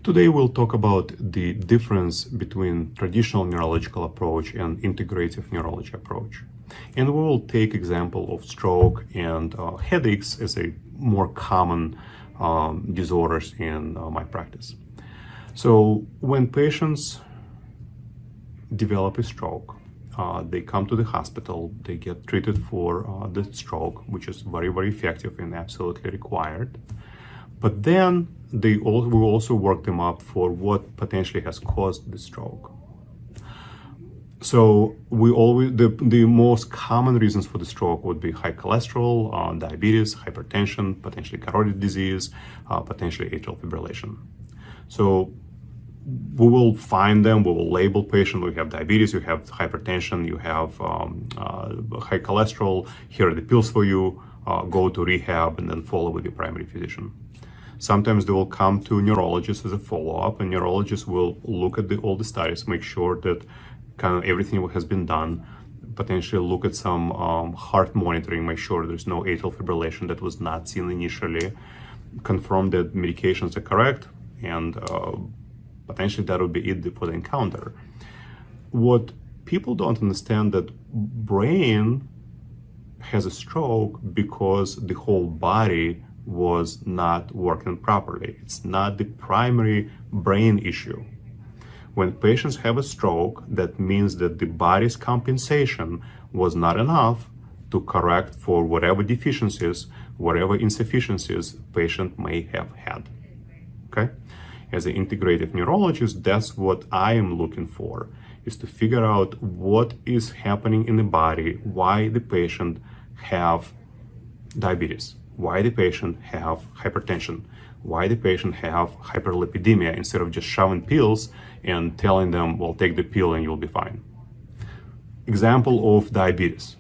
Today we'll talk about the difference between traditional neurological approach and integrative neurology approach. And we will take example of stroke and headaches as a more common disorders in my practice. So when patients develop a stroke, they come to the hospital, they get treated for the stroke, which is very, very effective and absolutely required. But then we also work them up for what potentially has caused the stroke. So the most common reasons for the stroke would be high cholesterol, diabetes, hypertension, potentially carotid disease, potentially atrial fibrillation. So we will find them, we will label patient, we have diabetes, you have hypertension, you have high cholesterol, here are the pills for you, go to rehab and then follow with your primary physician. Sometimes they will come to neurologists as a follow-up, and neurologists will look at all the studies, make sure that kind of everything has been done, potentially look at some heart monitoring, make sure there's no atrial fibrillation that was not seen initially, confirm that medications are correct, and potentially that would be it for the encounter. What people don't understand that brain has a stroke because the whole body was not working properly. It's not the primary brain issue. When patients have a stroke, that means that the body's compensation was not enough to correct for whatever deficiencies, whatever insufficiencies patient may have had. Okay? As an integrative neurologist, that's what I am looking for, is to figure out what is happening in the body, why the patient have diabetes, why the patient have hypertension, why the patient have hyperlipidemia, instead of just shoving pills and telling them, well, take the pill and you'll be fine. Example of diabetes.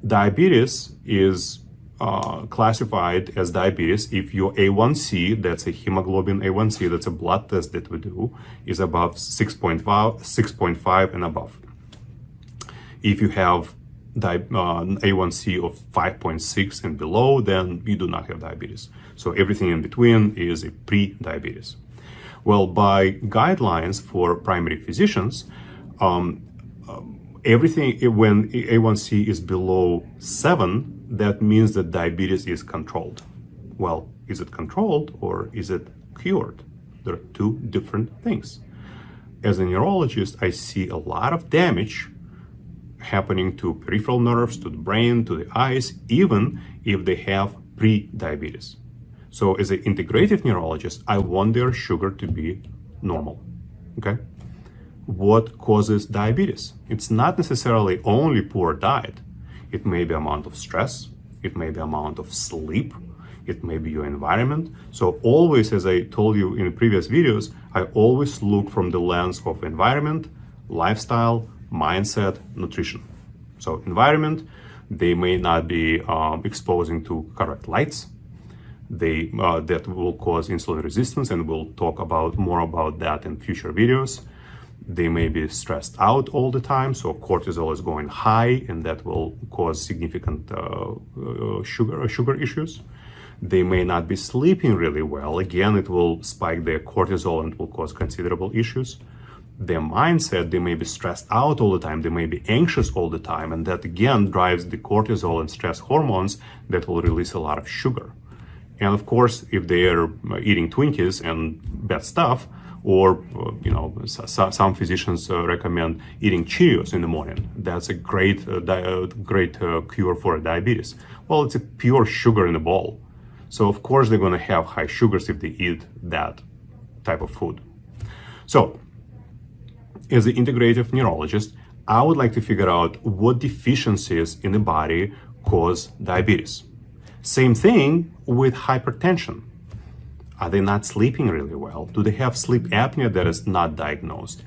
Diabetes is classified as diabetes if your A1C, that's a hemoglobin A1C, that's a blood test that we do, is above 6.5 and above. If you have A1C of 5.6 and below, then you do not have diabetes. So everything in between is a pre-diabetes. Well, by guidelines for primary physicians, everything when A1C is below 7, that means that diabetes is controlled. Well, is it controlled or is it cured? There are two different things. As a neurologist, I see a lot of damage happening to peripheral nerves, to the brain, to the eyes, even if they have pre-diabetes. So as an integrative neurologist, I want their sugar to be normal, okay? What causes diabetes? It's not necessarily only poor diet. It may be amount of stress, it may be amount of sleep, it may be your environment. So always, as I told you in the previous videos, I always look from the lens of environment, lifestyle, mindset, nutrition. So environment, they may not be exposing to correct lights. That will cause insulin resistance, and we'll talk more about that in future videos. They may be stressed out all the time, so cortisol is going high, and that will cause significant sugar issues. They may not be sleeping really well. Again, it will spike their cortisol and will cause considerable issues. Their mindset, they may be stressed out all the time, they may be anxious all the time, and that again drives the cortisol and stress hormones that will release a lot of sugar. And of course, if they are eating Twinkies and bad stuff, or some physicians recommend eating Cheerios in the morning, that's a great cure for diabetes. Well, it's a pure sugar in a bowl. So of course they're going to have high sugars if they eat that type of food. So as an integrative neurologist, I would like to figure out what deficiencies in the body cause diabetes. Same thing with hypertension. Are they not sleeping really well? Do they have sleep apnea that is not diagnosed?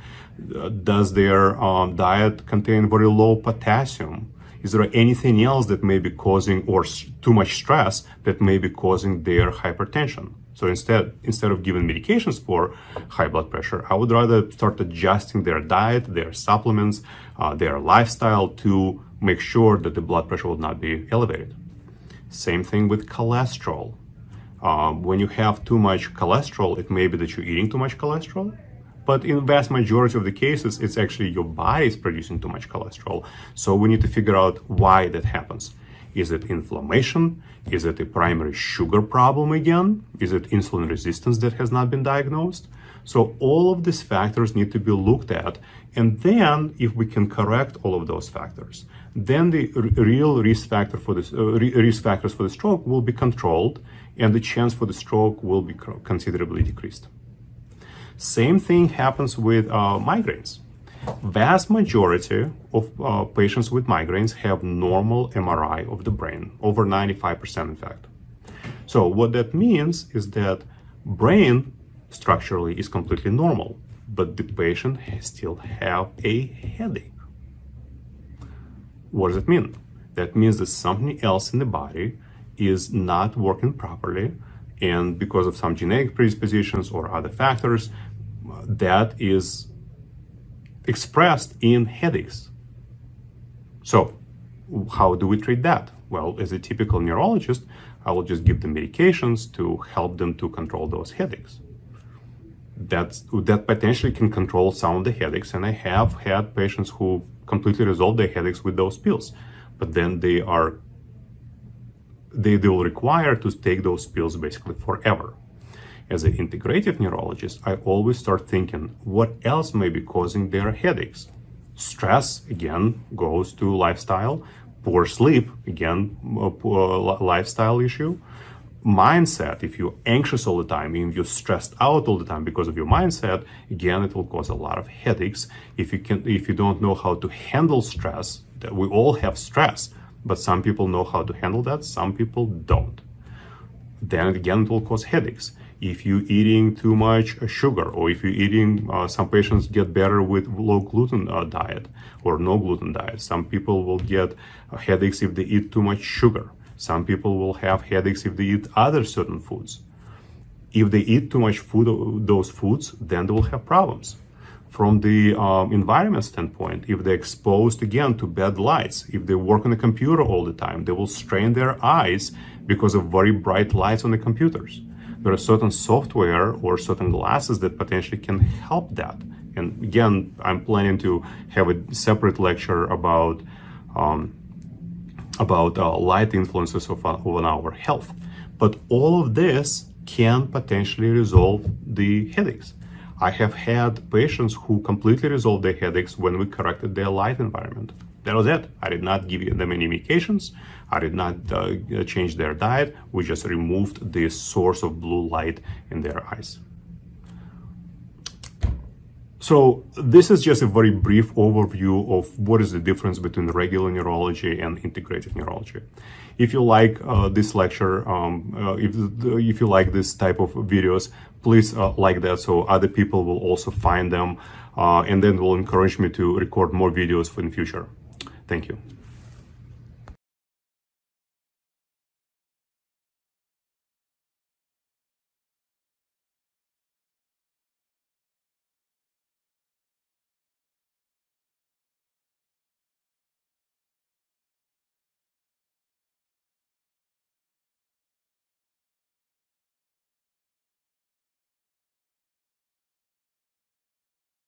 Does their diet contain very low potassium? Is there anything else that may be causing, or too much stress that may be causing their hypertension? So instead of giving medications for high blood pressure, I would rather start adjusting their diet, their supplements, their lifestyle to make sure that the blood pressure will not be elevated. Same thing with cholesterol. When you have too much cholesterol, it may be that you're eating too much cholesterol. But in the vast majority of the cases, it's actually your body is producing too much cholesterol. So we need to figure out why that happens. Is it inflammation? Is it a primary sugar problem again? Is it insulin resistance that has not been diagnosed? So all of these factors need to be looked at. And then if we can correct all of those factors, then the real risk factor for this, risk factors for the stroke will be controlled, and the chance for the stroke will be considerably decreased. Same thing happens with migraines. Vast majority of patients with migraines have normal MRI of the brain, over 95% in fact. So what that means is that brain structurally is completely normal, but the patient still have a headache. What does it mean? That means that something else in the body is not working properly, and because of some genetic predispositions or other factors, that is expressed in headaches. So how do we treat that? Well, as a typical neurologist, I will just give them medications to help them to control those headaches. That potentially can control some of the headaches, and I have had patients who completely resolve their headaches with those pills, but then they will require to take those pills basically forever. As an integrative neurologist, I always start thinking, what else may be causing their headaches? Stress, again, goes to lifestyle. Poor sleep, again, a poor lifestyle issue. Mindset, if you're anxious all the time, if you're stressed out all the time because of your mindset, again, it will cause a lot of headaches. If you don't know how to handle stress, that we all have stress, but some people know how to handle that, some people don't. Then again, it will cause headaches. If you're eating too much sugar, or if you're eating, some patients get better with low gluten diet or no gluten diet. Some people will get headaches if they eat too much sugar. Some people will have headaches if they eat other certain foods. If they eat too much food, those foods, then they will have problems. From the environment standpoint, if they're exposed again to bad lights, if they work on the computer all the time, they will strain their eyes because of very bright lights on the computers. There are certain software or certain glasses that potentially can help that. And again, I'm planning to have a separate lecture about light influences on our health. But all of this can potentially resolve the headaches. I have had patients who completely resolved their headaches when we corrected their light environment. That was it. I did not give them any medications. I did not change their diet. We just removed the source of blue light in their eyes. So this is just a very brief overview of what is the difference between regular neurology and integrative neurology. If you like this lecture, if you like this type of videos, please like that so other people will also find them, and then will encourage me to record more videos for the future. Thank you.